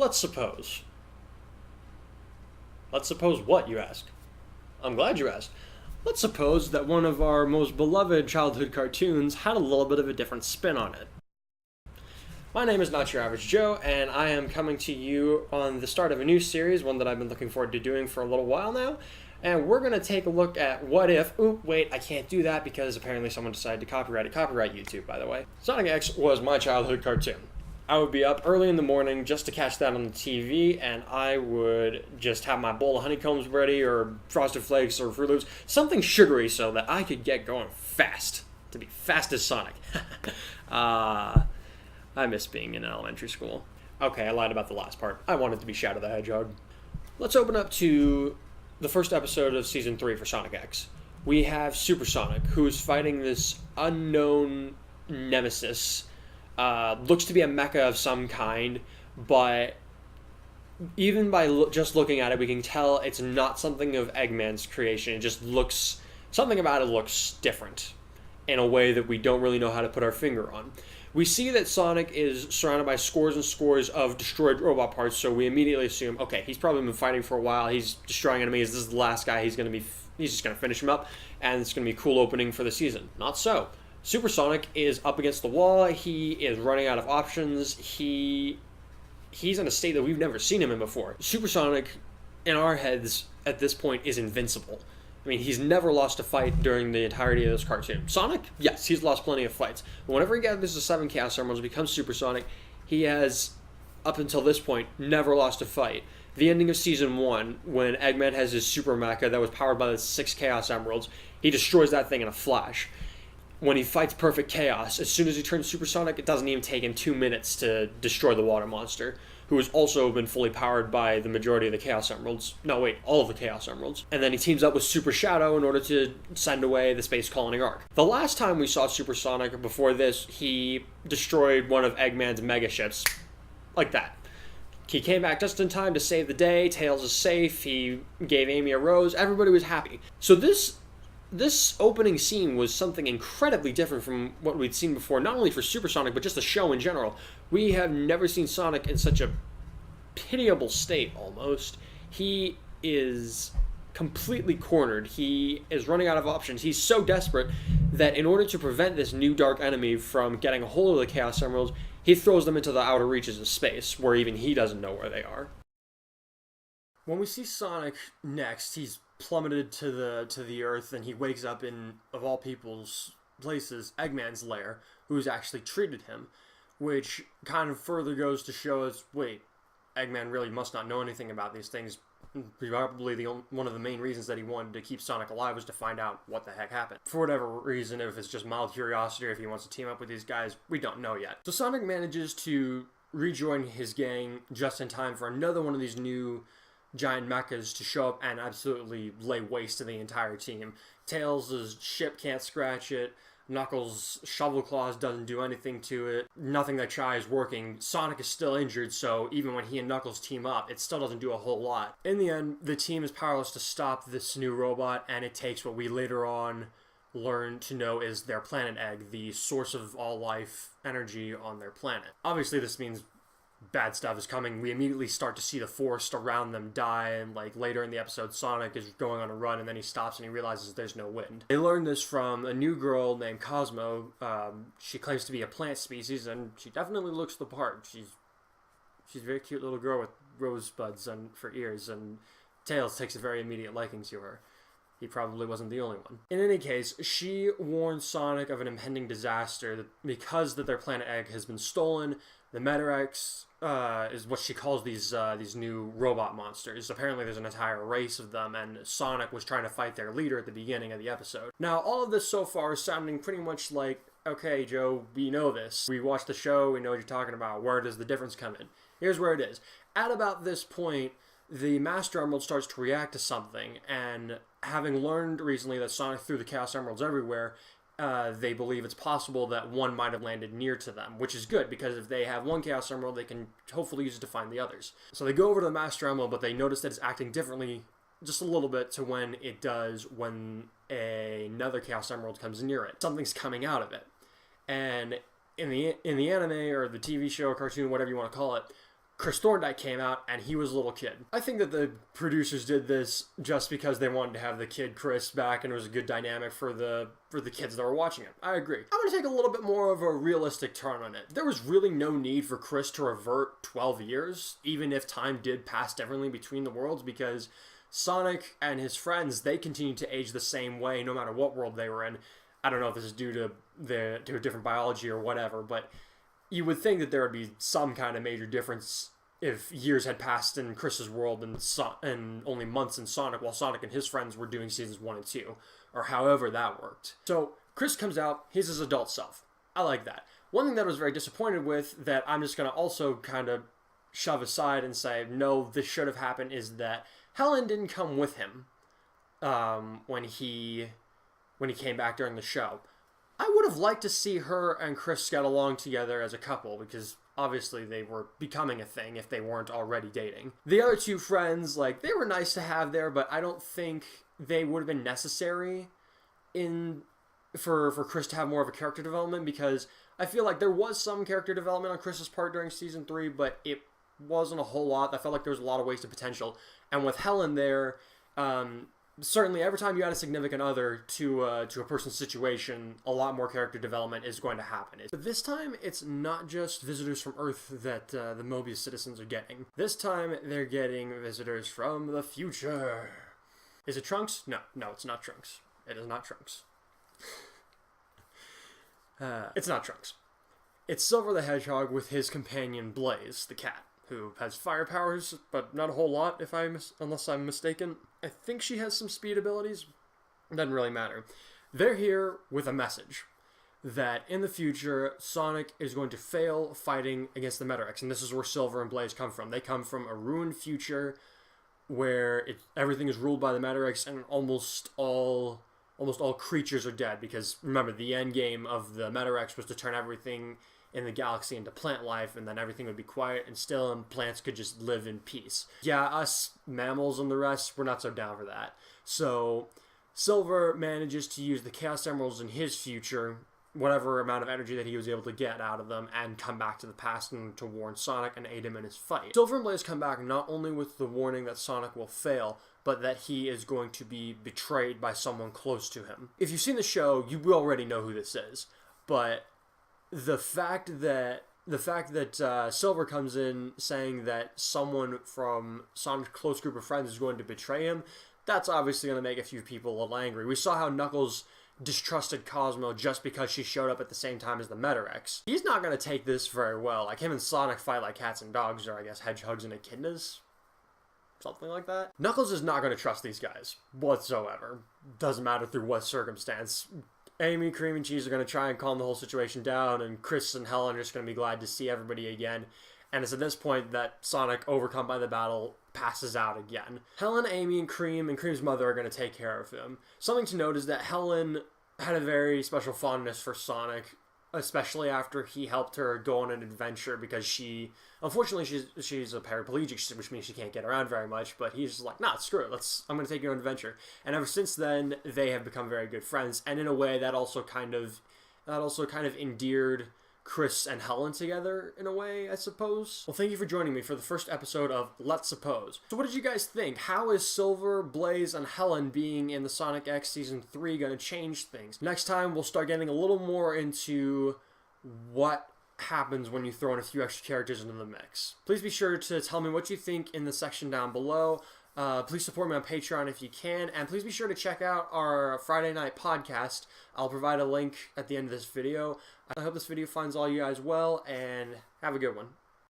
let's suppose. Let's suppose what, you ask? I'm glad you asked. Let's suppose that one of our most beloved childhood cartoons had a little bit of a different spin on it. My name is Not Your Average Joe, and I am coming to you on the start of a new series, one that I've been looking forward to doing for a little while now. And we're going to take a look at what if... Oop, wait, I can't do that because apparently someone decided to copyright it. Copyright YouTube, by the way. Sonic X was my childhood cartoon. I would be up early in the morning just to catch that on the TV, and I would just have my bowl of honeycombs ready, or Frosted Flakes, or Fruit Loops, something sugary so that I could get going fast, to be fast as Sonic. I miss being in elementary school. Okay, I lied about the last part. I wanted to be Shadow the Hedgehog. Let's open up to the first episode of Season 3 for Sonic X. We have Super Sonic, who's fighting this unknown nemesis. Looks to be a mecha of some kind, but even by just looking at it, we can tell it's not something of Eggman's creation. It just looks... something about it looks different in a way that we don't really know how to put our finger on. We see that Sonic is surrounded by scores and scores of destroyed robot parts, so we immediately assume, okay, he's probably been fighting for a while, he's destroying enemies, this is the last guy, he's just going to finish him up, and it's going to be a cool opening for the season. Not so. Super Sonic is up against the wall, he is running out of options, he's in a state that we've never seen him in before. Super Sonic, in our heads, at this point, is invincible. I mean, he's never lost a fight during the entirety of this cartoon. Sonic? Yes, he's lost plenty of fights. But whenever he gathers the 7 Chaos Emeralds and becomes Super Sonic, he has, up until this point, never lost a fight. The ending of Season 1, when Eggman has his Super Mecha that was powered by the 6 Chaos Emeralds, he destroys that thing in a flash. When he fights Perfect Chaos, as soon as he turns Super Sonic, it doesn't even take him 2 minutes to destroy the Water Monster, who has also been fully powered by the majority of the Chaos Emeralds. No, wait, all of the Chaos Emeralds. And then he teams up with Super Shadow in order to send away the Space Colony Arc. The last time we saw Super Sonic before this, he destroyed one of Eggman's mega ships. Like that. He came back just in time to save the day, Tails is safe, he gave Amy a rose, everybody was happy. So this opening scene was something incredibly different from what we'd seen before, not only for Super Sonic, but just the show in general. We have never seen Sonic in such a pitiable state, almost. He is completely cornered. He is running out of options. He's so desperate that in order to prevent this new dark enemy from getting a hold of the Chaos Emeralds, he throws them into the outer reaches of space, where even he doesn't know where they are. When we see Sonic next, he's plummeted to the earth, and he wakes up in, of all people's places, Eggman's lair, who's actually treated him, which kind of further goes to show us, wait, Eggman really must not know anything about these things. Probably one of the main reasons that he wanted to keep Sonic alive was to find out what the heck happened. For whatever reason, if it's just mild curiosity or if he wants to team up with these guys, we don't know yet. So Sonic manages to rejoin his gang just in time for another one of these new giant mechas to show up and absolutely lay waste to the entire team. Tails' ship can't scratch it. Knuckles' shovel claws doesn't do anything to it. Nothing they try is working. Sonic is still injured, so even when he and Knuckles team up, it still doesn't do a whole lot. In the end, the team is powerless to stop this new robot, and it takes what we later on learn to know is their planet egg, the source of all life energy on their planet. Obviously, this means bad stuff is coming. We immediately start to see the forest around them die, and like later in the episode, Sonic is going on a run and then he stops and he realizes there's no wind. They learned this from a new girl named Cosmo. She claims to be a plant species, and she definitely looks the part. She's a very cute little girl with rosebuds for ears, and Tails takes a very immediate liking to her. He probably wasn't the only one. In any case, she warns Sonic of an impending disaster because their planet egg has been stolen. The Metarex is what she calls these new robot monsters. Apparently there's an entire race of them, and Sonic was trying to fight their leader at the beginning of the episode. Now, all of this so far is sounding pretty much like, okay, Joe, we know this. We watched the show, we know what you're talking about. Where does the difference come in? Here's where it is. At about this point, the Master Emerald starts to react to something, and having learned recently that Sonic threw the Chaos Emeralds everywhere, they believe it's possible that one might have landed near to them, which is good, because if they have one Chaos Emerald, they can hopefully use it to find the others. So they go over to the Master Emerald, but they notice that it's acting differently just a little bit to when it does when another Chaos Emerald comes near it. Something's coming out of it. And in the anime or the TV show or cartoon, whatever you want to call it, Chris Thorndike came out and he was a little kid. I think that the producers did this just because they wanted to have the kid Chris back and it was a good dynamic for the kids that were watching it. I agree. I'm going to take a little bit more of a realistic turn on it. There was really no need for Chris to revert 12 years, even if time did pass differently between the worlds, because Sonic and his friends, they continued to age the same way no matter what world they were in. I don't know if this is due to a different biology or whatever, but you would think that there would be some kind of major difference if years had passed in Chris's world and only months in Sonic, while Sonic and his friends were doing seasons 1 and 2, or however that worked. So Chris comes out, he's his adult self. I like that. One thing that I was very disappointed with, that I'm just going to also kind of shove aside and say, no, this should have happened, is that Helen didn't come with him when he came back during the show. I would have liked to see her and Chris get along together as a couple, because obviously they were becoming a thing if they weren't already dating. The other two friends, like, they were nice to have there, but I don't think they would have been necessary for Chris to have more of a character development, because I feel like there was some character development on Chris's part during season 3, but it wasn't a whole lot. I felt like there was a lot of wasted potential. And with Helen there, certainly every time you add a significant other to a person's situation, a lot more character development is going to happen. But this time, it's not just visitors from Earth that the Mobius citizens are getting. This time, they're getting visitors from the future. Is it Trunks? No, it's not Trunks. It is not Trunks. It's not Trunks. It's Silver the Hedgehog with his companion Blaze, the cat, who has fire powers, but not a whole lot, unless I'm mistaken. I think she has some speed abilities. It doesn't really matter. They're here with a message that in the future, Sonic is going to fail fighting against the Meta-Rex, and this is where Silver and Blaze come from. They come from a ruined future where everything is ruled by the Meta-Rex, and almost all creatures are dead, because remember, the end game of the Meta-Rex was to turn everything in the galaxy into plant life, and then everything would be quiet and still, and plants could just live in peace. Yeah, us mammals and the rest, we're not so down for that. So Silver manages to use the Chaos Emeralds in his future, whatever amount of energy that he was able to get out of them, and come back to the past and to warn Sonic and aid him in his fight. Silver and Blaze come back not only with the warning that Sonic will fail, but that he is going to be betrayed by someone close to him. If you've seen the show, you already know who this is, but the fact that Silver comes in saying that someone from Sonic's close group of friends is going to betray him, that's obviously going to make a few people a little angry. We saw how Knuckles distrusted Cosmo just because she showed up at the same time as the Meta-Rex. He's not going to take this very well. Like, him and Sonic fight like cats and dogs, or I guess hedgehogs and echidnas. Something like that. Knuckles is not going to trust these guys whatsoever. Doesn't matter through what circumstance. Amy, Cream, and Cheese are going to try and calm the whole situation down, and Chris and Helen are just going to be glad to see everybody again. And it's at this point that Sonic, overcome by the battle, passes out again. Helen, Amy, and Cream's mother are going to take care of him. Something to note is that Helen had a very special fondness for Sonic, especially after he helped her go on an adventure, because unfortunately she's a paraplegic, which means she can't get around very much, but he's just like, nah, screw it, I'm going to take you on an adventure. And ever since then, they have become very good friends, and in a way that also kind of endeared Chris and Helen together, in a way, I suppose. Well, thank you for joining me for the first episode of Let's Suppose. So what did you guys think? How is Silver, Blaze, and Helen being in the Sonic X Season 3 going to change things? Next time, we'll start getting a little more into what happens when you throw in a few extra characters into the mix. Please be sure to tell me what you think in the section down below. Please support me on Patreon if you can, and please be sure to check out our Friday night podcast. I'll provide a link at the end of this video. I hope this video finds all you guys well, and have a good one.